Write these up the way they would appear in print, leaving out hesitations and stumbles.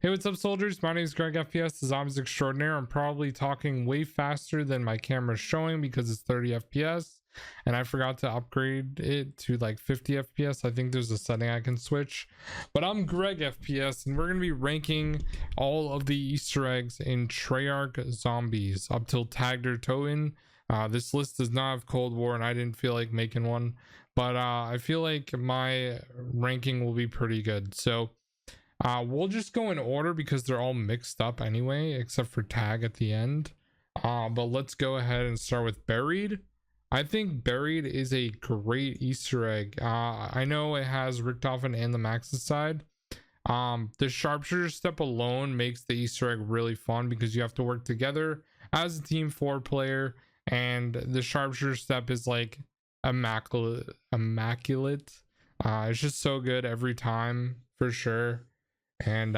Hey, what's up, soldiers? My name is GregFPS, the Zombies Extraordinaire. I'm probably talking way faster than my camera's showing because it's 30 FPS, and I forgot to upgrade it to like 50 FPS. I think there's a setting I can switch, but I'm GregFPS, and we're going to be ranking all of the Easter eggs in Treyarch Zombies up till tagged or toten. This list does not have Cold War, and I didn't feel like making one, but I feel like my ranking will be pretty good. So we'll just go in order because they're all mixed up anyway, except for tag at the end. But let's go ahead and start with buried. I think buried is a great Easter egg. I know it has Richtofen and the Max's side. The sharpshooter step alone makes the Easter egg really fun because you have to work together as a team 4-player, and the sharpshooter step is like immaculate. It's just so good every time for sure. And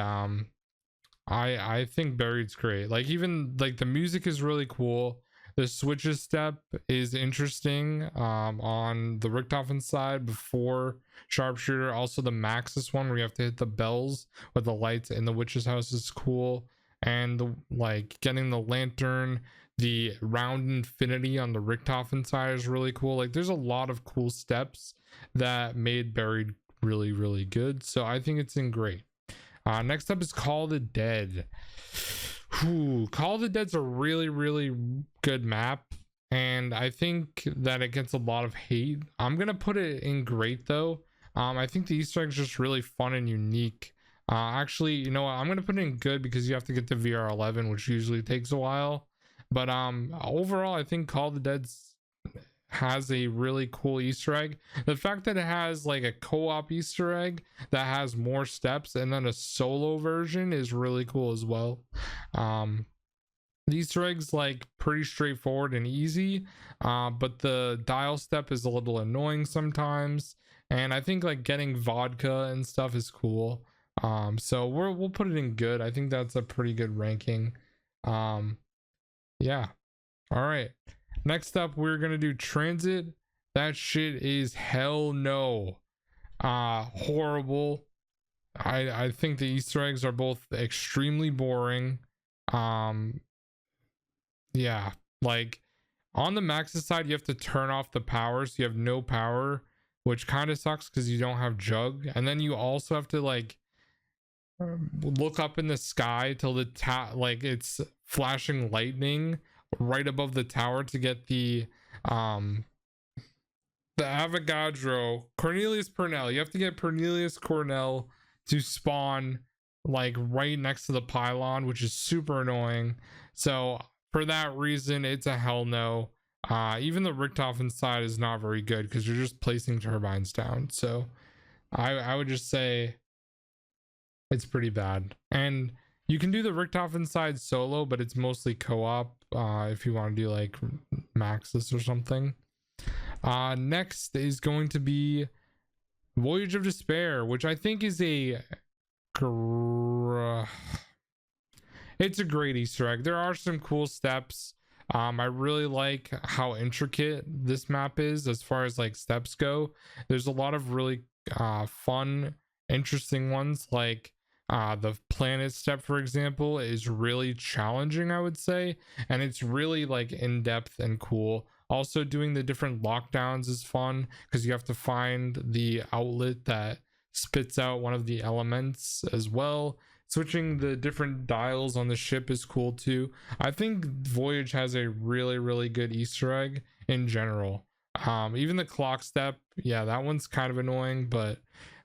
I think buried's great. Like, even like the music is really cool. The switches step is interesting on the Richtofen side before sharpshooter. Also the Maxis one where you have to hit the bells with the lights in the witch's house is cool. And the, like, getting the lantern, the round infinity on the Richtofen side is really cool. Like, there's a lot of cool steps that made buried really good. So I think it's in great. Next up is Call the Dead. Call the Dead's a really good map, and I think that it gets a lot of hate. I'm gonna put it in great though. I think the Easter egg is just really fun and unique. Actually, you know what, I'm gonna put it in good because you have to get the VR11, which usually takes a while. But overall, I think Call the Dead's has a really cool Easter egg. The fact that it has like a co-op Easter egg that has more steps and then a solo version is really cool as well. The Easter egg's like pretty straightforward and easy, but the dial step is a little annoying sometimes, and I think like getting vodka and stuff is cool. So we'll put it in good. I think that's a pretty good ranking. Yeah, all right. Next up, we're gonna do transit. That shit is hell no. Horrible. I think the Easter eggs are both extremely boring. Yeah, like on the Max's side, you have to turn off the power, so you have no power, which kind of sucks because you don't have jug. And then you also have to like look up in the sky till the like it's flashing lightning right above the tower to get the Avogadro Cornelius Purnell. You have to get Cornelius Cornell to spawn like right next to the pylon, which is super annoying. So for that reason, it's a hell no. Even the Richtofen side is not very good because you're just placing turbines down. So I would just say it's pretty bad. And you can do the Richtofen side solo, but it's mostly co-op if you want to do like Maxis or something. Next is going to be Voyage of Despair, which I think is it's a great Easter egg. There are some cool steps. I really like how intricate this map is as far as like steps go. There's a lot of really fun, interesting ones, like the planet step, for example, is really challenging, I would say, and it's really like in-depth and cool. Also, doing the different lockdowns is fun because you have to find the outlet that spits out one of the elements as well. Switching the different dials on the ship is cool too. I think Voyage has a really good Easter egg in general. Even the clock step, yeah, that one's kind of annoying, but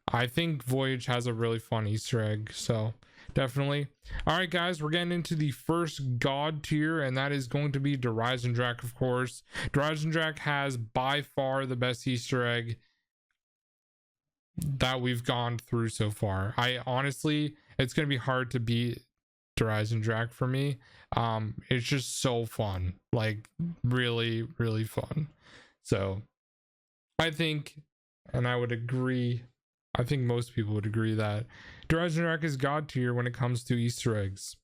I think Voyage has a really fun Easter egg, so definitely. All right, guys, we're getting into the first god tier, and that is going to be Drak, of course. Drak has by far the best Easter egg that we've gone through so far. I honestly, it's going to be hard to beat Drak for me. It's just so fun, like really fun. So I think, and I would agree, I think most people would agree that Drak is god tier when it comes to Easter eggs.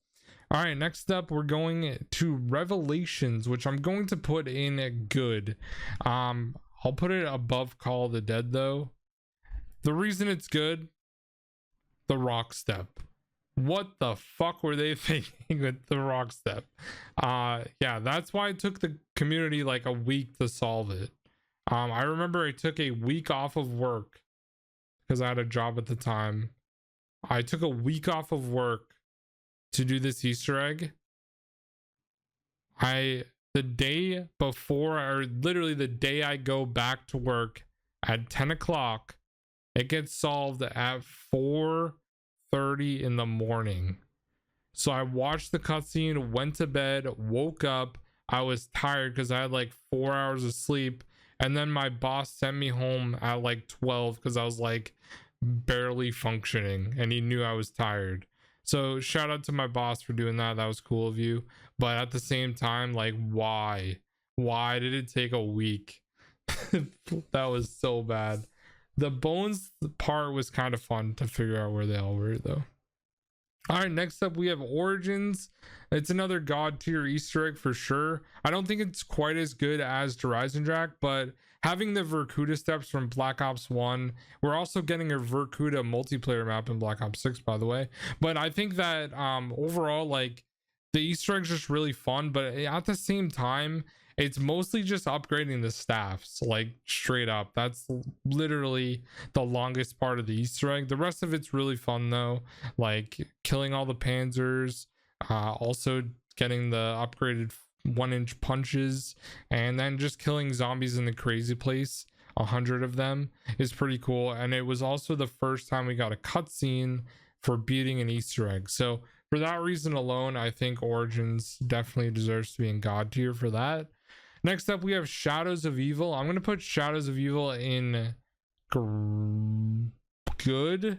All right, next up we're going to Revelations, which I'm going to put in good. I'll put it above Call of the Dead though. The reason it's good, the rock step. what the fuck were they thinking with the rock step? Yeah, that's why it took the community like a week to solve it. I remember I took a week off of work because I had a job at the time. I took a week off of work to do this Easter egg. The day before, or literally the day I go back to work at 10 o'clock, it gets solved at 4:30 in the morning. So I watched the cutscene, went to bed, woke up. I was tired because I had like 4 hours of sleep. And then my boss sent me home at like 12 because I was like barely functioning and he knew I was tired. So shout out to my boss for doing that. That was cool of you. But at the same time, like, why did it take a week? That was so bad. The bones part was kind of fun to figure out where they all were though. All right, next up we have Origins. It's another god tier Easter egg for sure. I don't think it's quite as good as Horizon Jack, but having the Vorkuta steps from Black Ops 1, we're also getting a Vorkuta multiplayer map in Black Ops 6, by the way. But I think that overall, like, the Easter egg's just really fun, but at the same time, it's mostly just upgrading the staffs, like straight up. That's literally the longest part of the Easter egg. The rest of it's really fun though, like killing all the panzers, also getting the upgraded 1-inch punches, and then just killing zombies in the crazy place. 100 of them is pretty cool. And it was also the first time we got a cutscene for beating an Easter egg. So for that reason alone, I think Origins definitely deserves to be in god tier for that. Next up, we have Shadows of Evil. I'm going to put Shadows of Evil in good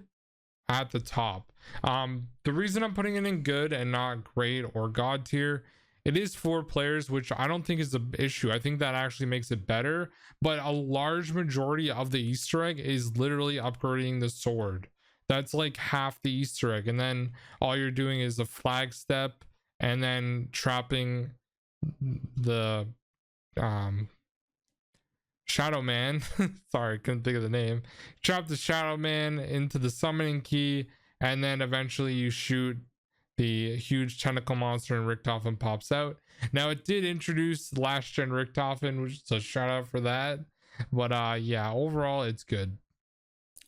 at the top. The reason I'm putting it in good and not great or god tier, it is 4 players, which I don't think is an issue. I think that actually makes it better. But a large majority of the Easter egg is literally upgrading the sword. That's like half the Easter egg. And then all you're doing is the flag step and then trapping the Shadow Man. Sorry, couldn't think of the name. Trap the Shadow Man into the summoning key, and then eventually you shoot the huge tentacle monster and Richtofen pops out. Now it did introduce last gen Richtofen, which is a shout out for that. But yeah, overall it's good.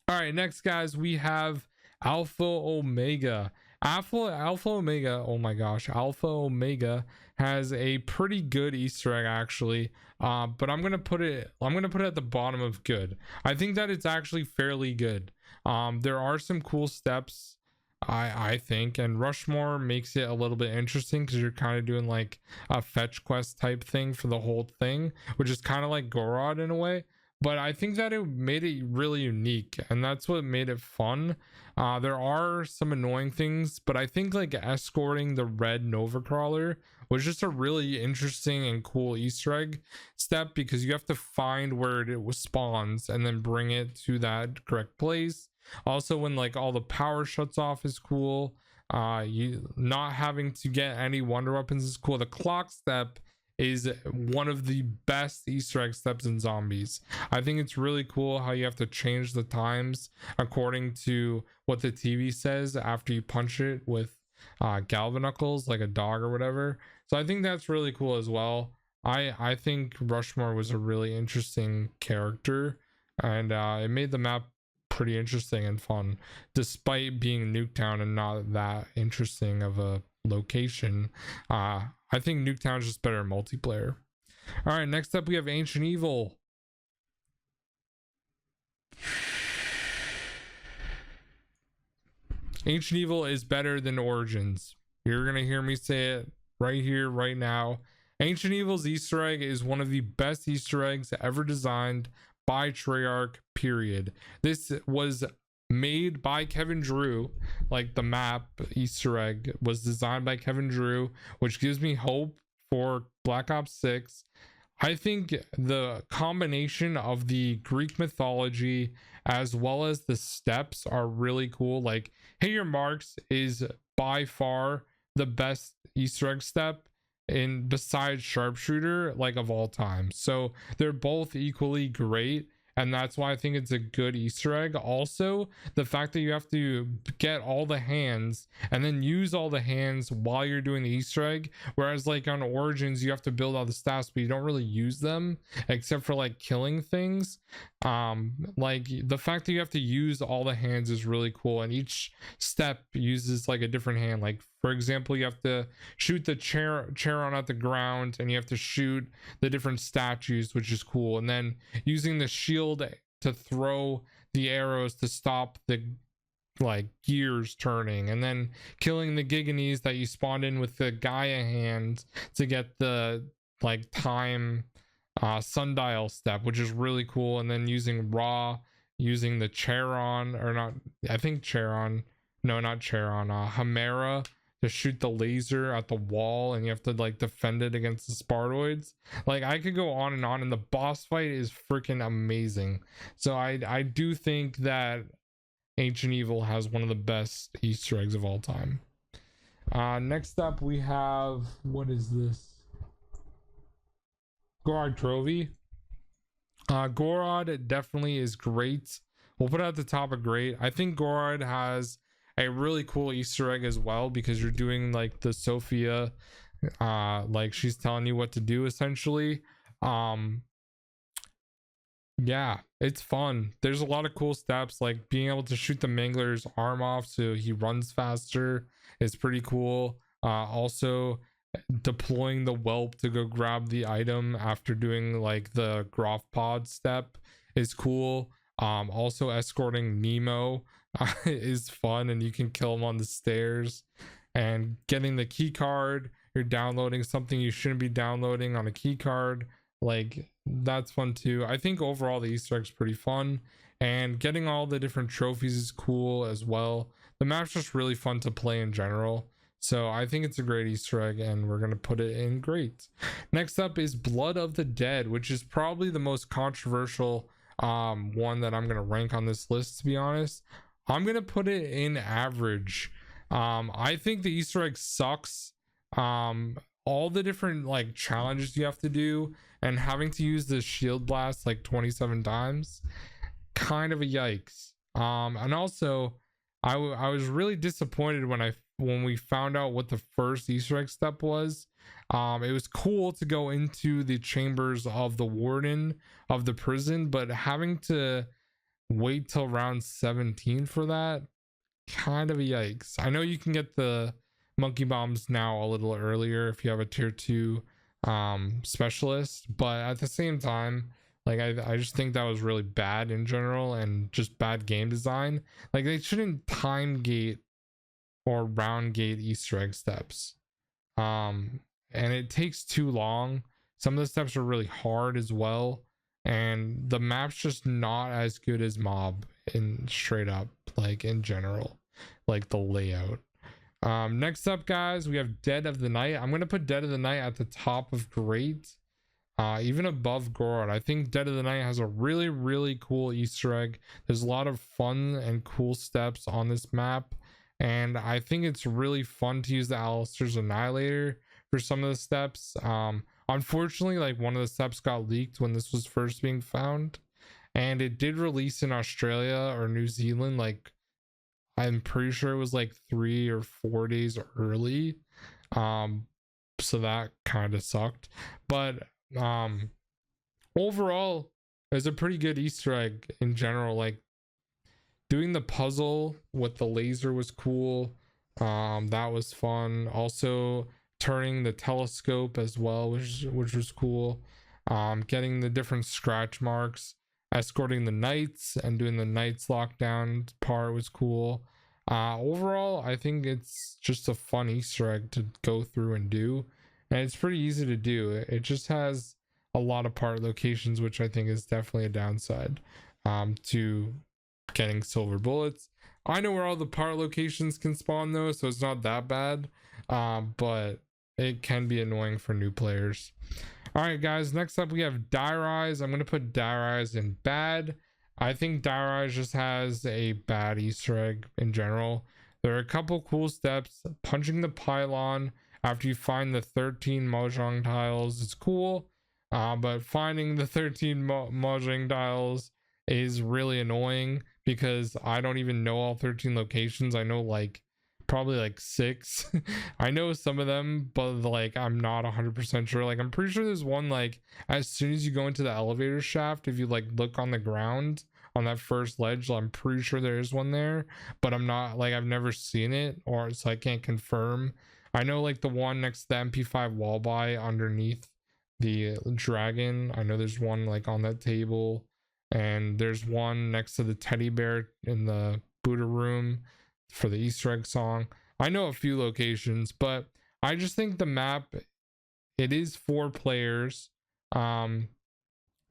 All right, next guys, we have Alpha Omega. Alpha Omega, oh my gosh, Alpha Omega has a pretty good Easter egg actually, but I'm gonna put it at the bottom of good. I think that it's actually fairly good. There are some cool steps, I think, and Rushmore makes it a little bit interesting because you're kind of doing like a fetch quest type thing for the whole thing, which is kind of like Gorod in a way. But I think that it made it really unique, and that's what made it fun. There are some annoying things, but I think like escorting the red Nova Crawler was just a really interesting and cool Easter egg step, because you have to find where it spawns and then bring it to that correct place. Also, when like all the power shuts off is cool. You not having to get any wonder weapons is cool. The clock step is one of the best Easter egg steps in zombies. I think it's really cool how you have to change the times according to what the TV says after you punch it with galvanuckles like a dog or whatever. So I think that's really cool as well. I think Rushmore was a really interesting character, and it made the map pretty interesting and fun despite being Nuketown and not that interesting of a location. I think Nuketown is just better in multiplayer. All right, next up we have Ancient Evil. Ancient Evil is better than Origins. You're gonna hear me say it right here, right now. Ancient Evil's Easter egg is one of the best Easter eggs ever designed by Treyarch, period. This was made by Kevin Drew, like the map Easter egg was designed by Kevin Drew, which gives me hope for Black Ops 6. I think the combination of the Greek mythology as well as the steps are really cool. Like hit your marks is by far the best Easter egg step in besides sharpshooter, like of all time. So they're both equally great. and that's why I think it's a good Easter egg. Also, the fact that you have to get all the hands and then use all the hands while you're doing the Easter egg, whereas like on Origins you have to build all the stats but you don't really use them except for like killing things. Like the fact that you have to use all the hands is really cool, and each step uses like a different hand. Like for example, you have to shoot the Charon at the ground, and you have to shoot the different statues, which is cool, and then using the shield to throw the arrows to stop the like gears turning, and then killing the Giganees that you spawned in with the Gaia hand to get the like time sundial step, which is really cool, and then using Ra, using the Charon, or not, I think Charon, no, not Charon, Hamera, to shoot the laser at the wall, and you have to like defend it against the Spartoids. Like I could go on, and the boss fight is freaking amazing. So I do think that Ancient Evil has one of the best Easter eggs of all time. Next up we have, what is this? Gorod Trophy. Gorod definitely is great. We'll put it at the top of great. I think Gorod has a really cool Easter egg as well, because you're doing like the Sophia, like she's telling you what to do essentially. Yeah, it's fun. There's a lot of cool steps, like being able to shoot the Mangler's arm off so he runs faster is pretty cool. Also deploying the whelp to go grab the item after doing like the Groff pod step is cool. Also escorting Nemo is fun, and you can kill him on the stairs. And getting the key card, you're downloading something you shouldn't be downloading on a key card, like that's fun too. I think overall the Easter egg's pretty fun, and getting all the different trophies is cool as well. The map's just really fun to play in general, so I think it's a great Easter egg, and we're gonna put it in great. Next up is Blood of the Dead, which is probably the most controversial one that I'm gonna rank on this list. To be honest, I'm gonna put it in average. I think the Easter egg sucks. All the different like challenges you have to do, and having to use the shield blast like 27 times, kind of a yikes. And also I was really disappointed when we found out what the first Easter egg step was. It was cool to go into the chambers of the warden of the prison, but having to wait till round 17 for that, kind of a yikes. I know you can get the monkey bombs now a little earlier if you have a tier 2 specialist, but at the same time, like I just think that was really bad in general, and just bad game design. Like they shouldn't time gate or round gate Easter egg steps, and it takes too long. Some of the steps are really hard as well, and the map's just not as good as Mob in straight up, like in general, like the layout. Next up guys, we have Dead of the Night. I'm gonna put Dead of the Night at the top of great, even above Gorod. I think Dead of the Night has a really cool Easter egg. There's a lot of fun and cool steps on this map, and I think it's really fun to use the Alistair's Annihilator for some of the steps. Unfortunately, like one of the steps got leaked when this was first being found, and it did release in Australia or New Zealand, like I'm pretty sure it was like 3 or 4 days early. So that kind of sucked, but overall it was a pretty good Easter egg in general. Like doing the puzzle with the laser was cool. That was fun. Also turning the telescope as well, which was cool. Getting the different scratch marks, escorting the knights, and doing the knights lockdown part was cool. Overall I think it's just a fun Easter egg to go through and do, and it's pretty easy to do. It just has a lot of part locations, which I think is definitely a downside to getting silver bullets. I know where all the part locations can spawn though, so it's not that bad, but it can be annoying for new players. All right guys, next up we have Die Rise. I'm going to put Die Rise in bad. I think Die Rise just has a bad Easter egg in general. There are a couple cool steps. Punching the pylon after you find the 13 Mojang tiles is cool, but finding the 13 Mojang tiles is really annoying because I don't even know all 13 locations. I know like probably like 6. I know some of them, but like I'm not 100% sure. Like I'm pretty sure there's one like as soon as you go into the elevator shaft, if you like look on the ground on that first ledge, I'm pretty sure there is one there, but I'm not like I've never seen it, or so I can't confirm. I know like the one next to the MP5 wall buy underneath the dragon. I know there's one like on that table, and there's one next to the teddy bear in the Buddha room for the Easter egg song. I know a few locations, but I just think the map, it is 4 players. The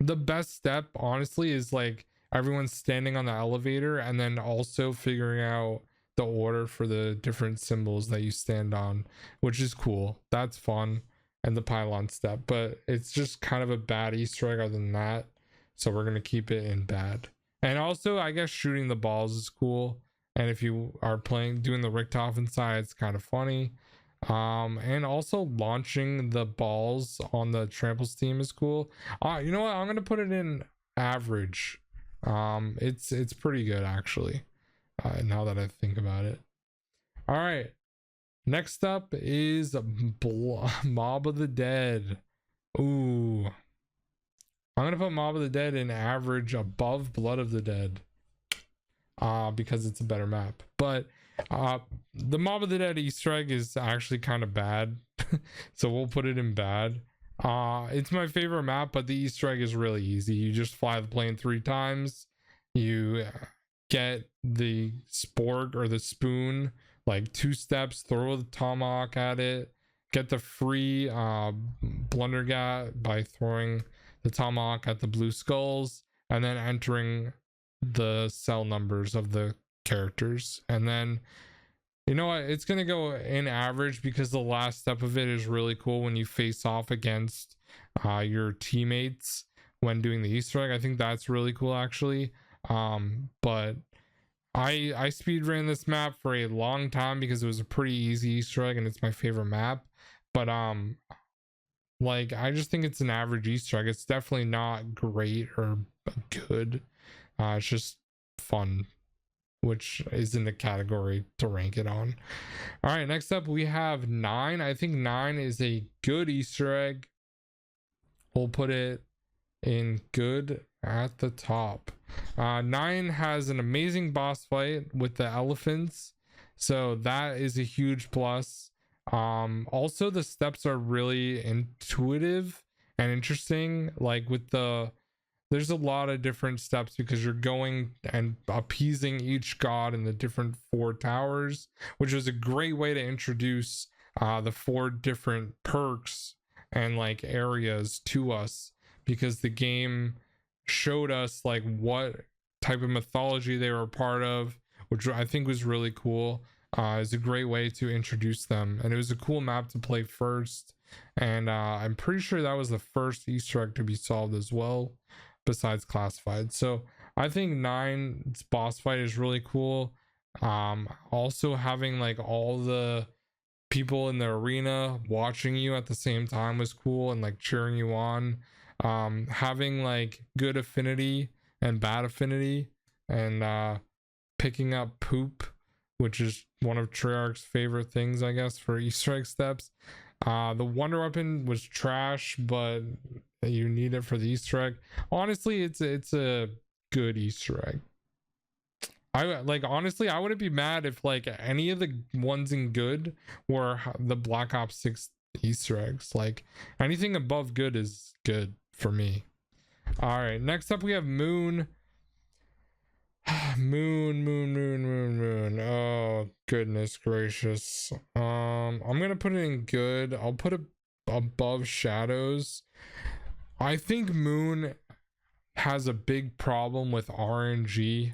best step honestly is like everyone's standing on the elevator and then also figuring out the order for the different symbols that you stand on, which is cool. That's fun. And the pylon step, but it's just kind of a bad Easter egg other than that, so we're gonna keep it in bad. And also I guess shooting the balls is cool, and if you are doing the Richthofen side, it's kind of funny. And also launching the balls on the trample steam is cool. You know what, I'm gonna put it in average. It's pretty good actually, now that I think about it. All right, next up is Mob of the Dead. Ooh, I'm gonna put Mob of the Dead in average above Blood of the Dead, because it's a better map. But the Mob of the Dead Easter egg is actually kind of bad, so we'll put it in bad. It's my favorite map, but the Easter egg is really easy. You just fly the plane 3 times, you get the spork or the spoon like 2 steps, throw the tomahawk at it, get the free blundergat by throwing the tomahawk at the blue skulls, and then entering the cell numbers of the characters. And then you know what, it's gonna go in average because the last step of it is really cool when you face off against your teammates when doing the Easter egg. I think that's really cool actually. But I speed ran this map for a long time because it was a pretty easy Easter egg and it's my favorite map. But like I just think it's an average Easter egg. It's definitely not great or good. It's just fun, which isn't a category to rank it on. All right, next up we have 9. I think 9 is a good Easter egg. We'll put it in good at the top. 9 has an amazing boss fight with the elephants, so that is a huge plus. Also the steps are really intuitive and interesting, like with there's a lot of different steps because you're going and appeasing each god in the different 4 towers, which was a great way to introduce the 4 different perks and like areas to us, because the game showed us like what type of mythology they were a part of, which I think was really cool. It's a great way to introduce them, and it was a cool map to play first. And I'm pretty sure that was the first Easter egg to be solved as well, besides classified. So I think 9's boss fight is really cool. Also having like all the people in the arena watching you at the same time was cool and like cheering you on. Having like good affinity and bad affinity, and picking up poop, which is one of Treyarch's favorite things, I guess, for Easter egg steps. The wonder weapon was trash, but you need it for the Easter egg. Honestly, it's a good Easter egg. Honestly, I wouldn't be mad if like any of the ones in good were the Black Ops 6 Easter eggs. Like anything above good is good for me. All right, next up we have Moon. Moon. Oh goodness gracious. I'm gonna put it in good. I'll put it above Shadows. I think Moon has a big problem with RNG.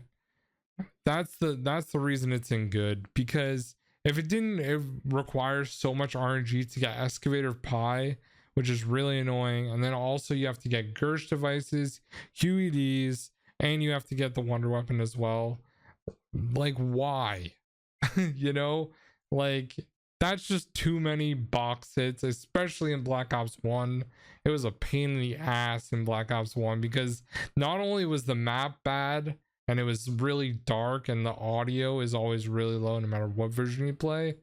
That's the reason it's in good, because if it didn't, it requires so much RNG to get Excavator Pi, which is really annoying. And then also you have to get Gersh devices, QEDs, and you have to get the wonder weapon as well. Like why? You know, like that's just too many box hits, especially in Black Ops 1. It was a pain in the ass in Black Ops 1 because not only was the map bad and it was really dark and the audio is always really low no matter what version you play.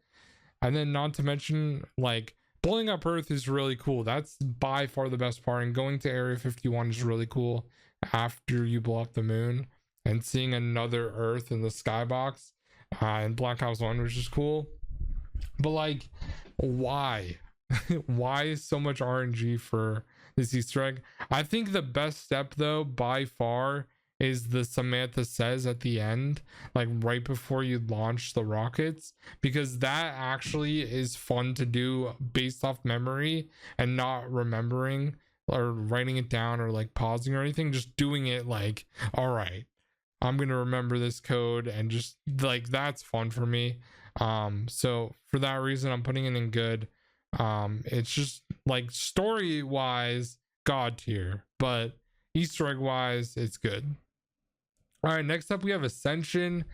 And then not to mention, like, blowing up Earth is really cool. That's by far the best part. And going to Area 51 is really cool after you blow up the moon and seeing another Earth in the skybox in Black Ops 1, which is cool. But like, why? Why is so much RNG for this Easter egg? I think the best step though, by far, is the Samantha Says at the end, like right before you launch the rockets, because that actually is fun to do based off memory and not remembering or writing it down or like pausing or anything, just doing it like, all right, I'm gonna remember this code, and just like, that's fun for me. So for that reason, I'm putting it in good. It's just like, story wise, god tier, but Easter egg wise, it's good. All right, next up we have Ascension.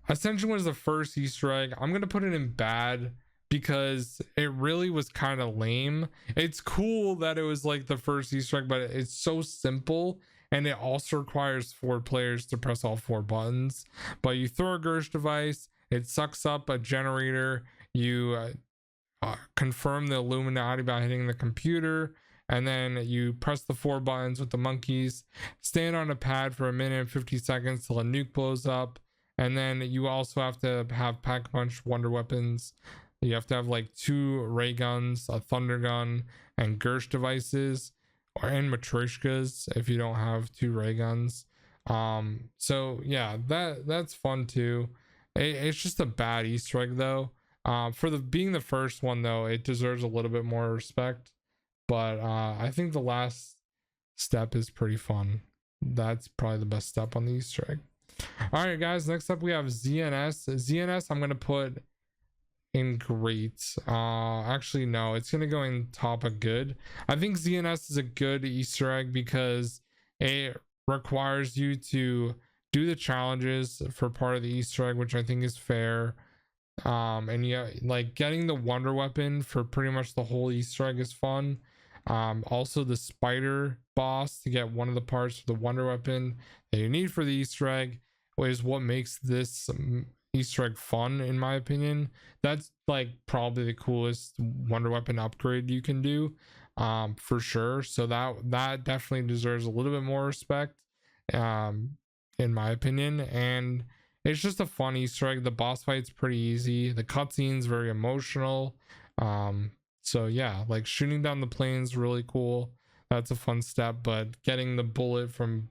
Ascension was the first Easter egg. I'm gonna put it in bad because it really was kind of lame. It's cool that it was like the first Easter egg, but it's so simple, and it also requires 4 players to press all 4 buttons. But you throw a Gersh device, it sucks up a generator, you confirm the Illuminati by hitting the computer, and then you press the 4 buttons with the monkeys, stand on a pad for 1 minute and 50 seconds till a nuke blows up. And then you also have to have pack-a-punch wonder weapons. You have to have like 2 ray guns, a thunder gun, and Gersh devices, and matryoshkas if you don't have 2 ray guns. So yeah, that's fun too. It's just a bad Easter egg though. For being the first one though, it deserves a little bit more respect. But I think the last step is pretty fun. That's probably the best step on the Easter egg. All right, guys, next up we have ZNS. ZNS I'm gonna put in great. Actually no, it's gonna go in top of good. I think ZNS is a good Easter egg because it requires you to do the challenges for part of the Easter egg, which I think is fair. And yeah, like getting the wonder weapon for pretty much the whole Easter egg is fun. Also the spider boss to get one of the parts for the wonder weapon that you need for the Easter egg is what makes this Easter egg fun, in my opinion. That's like probably the coolest wonder weapon upgrade you can do, for sure. So that definitely deserves a little bit more respect, in my opinion. And it's just a fun Easter egg. The boss fight's pretty easy, the cutscene's very emotional. So yeah, like shooting down the plane's really cool. That's a fun step, but getting the bullet from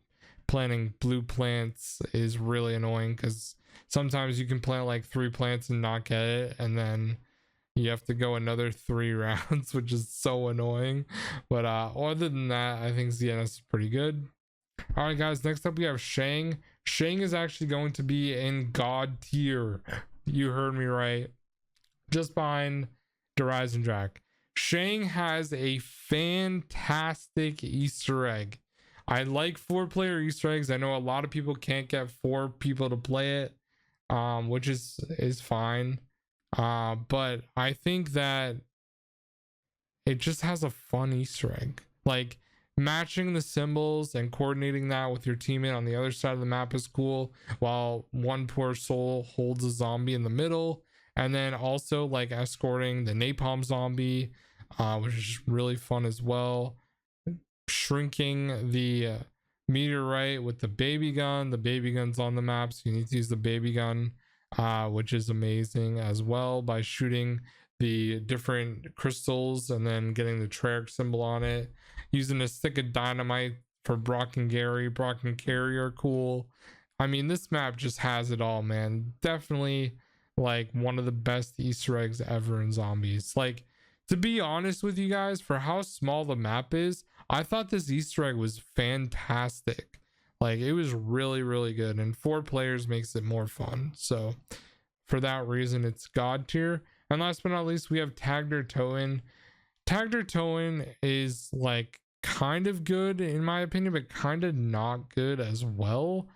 planting blue plants is really annoying because sometimes you can plant like 3 plants and not get it, and then you have to go another 3 rounds, which is so annoying. But other than that, I think ZNS is pretty good. All right, guys, next up we have Shang. Shang is actually going to be in god tier. You heard me right, just behind Derize and Jack. Shang has a fantastic Easter egg. I like 4-player Easter eggs. I know a lot of people can't get 4 people to play it, which is fine. But I think that it just has a fun Easter egg. Like matching the symbols and coordinating that with your teammate on the other side of the map is cool, while one poor soul holds a zombie in the middle. And then also like escorting the napalm zombie, which is really fun as well. Shrinking the meteorite with the baby gun. The baby gun's on the map, so you need to use the baby gun, which is amazing as well, by shooting the different crystals and then getting the Treyarch symbol on it. Using a stick of dynamite for Brock and Gary. Brock and Carrie are cool. I mean, this map just has it all, man. Definitely like one of the best Easter eggs ever in zombies. Like, to be honest with you guys, for how small the map is, I thought this Easter egg was fantastic. Like, it was really, really good, and 4 players makes it more fun. So for that reason, it's god tier. And last but not least, we have Tagder Toin. Tagder Toin is like kind of good in my opinion, but kind of not good as well.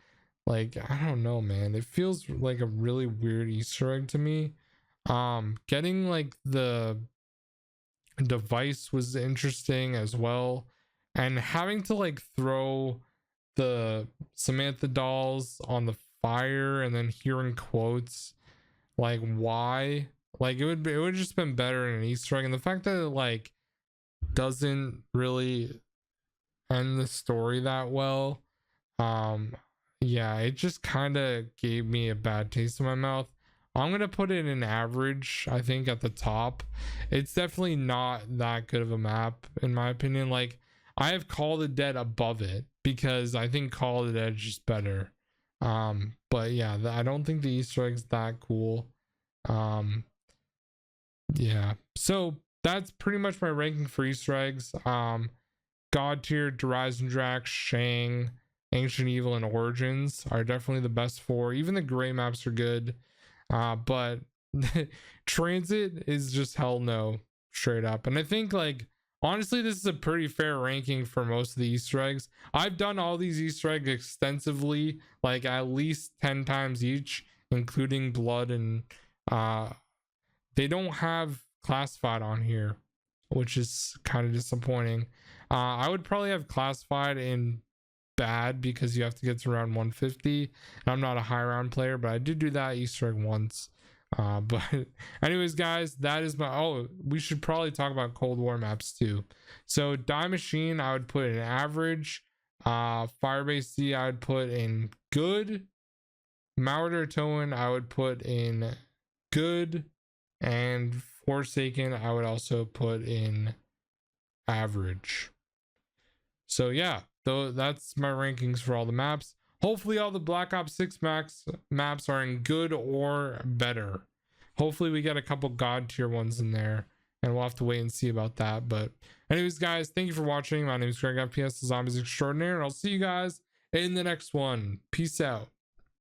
Like, I don't know, man. It feels like a really weird Easter egg to me. Getting like the device was interesting as well, and having to like throw the Samantha dolls on the fire and then hearing quotes like why, like it would just been better in an Easter egg. And the fact that it like doesn't really end the story that well, yeah, it just kind of gave me a bad taste in my mouth. I'm gonna put it in average, I think, at the top. It's definitely not that good of a map in my opinion. Like, I have Call of the Dead above it because I think Call of the Dead is just better. But yeah, I don't think the Easter egg's that cool. Yeah, so that's pretty much my ranking for Easter eggs. God tier, Horizon Drax, Shang, Ancient Evil, and Origins are definitely the best four. Even the gray maps are good, but Transit is just hell no, straight up. And I think, like, honestly, this is a pretty fair ranking for most of the Easter eggs. I've done all these Easter eggs extensively, like at least 10 times each, including Blood, and they don't have classified on here, which is kind of disappointing. I would probably have classified in bad because you have to get to around 150. And I'm not a high round player, but I did do that Easter egg once. But anyways, guys, that is my, oh, we should probably talk about Cold War maps too. So Die Machine, I would put in average. Firebase C, I would put in good. Mauer Towen, I would put in good. And Forsaken, I would also put in average. So yeah, though, that's my rankings for all the maps. Hopefully all the Black Ops 6 maps are in good or better. Hopefully we get a couple god tier ones in there, and we'll have to wait and see about that. But anyways, guys, thank you for watching. My name is GregFPS, the Zombies Extraordinaire, and I'll see you guys in the next one. Peace out.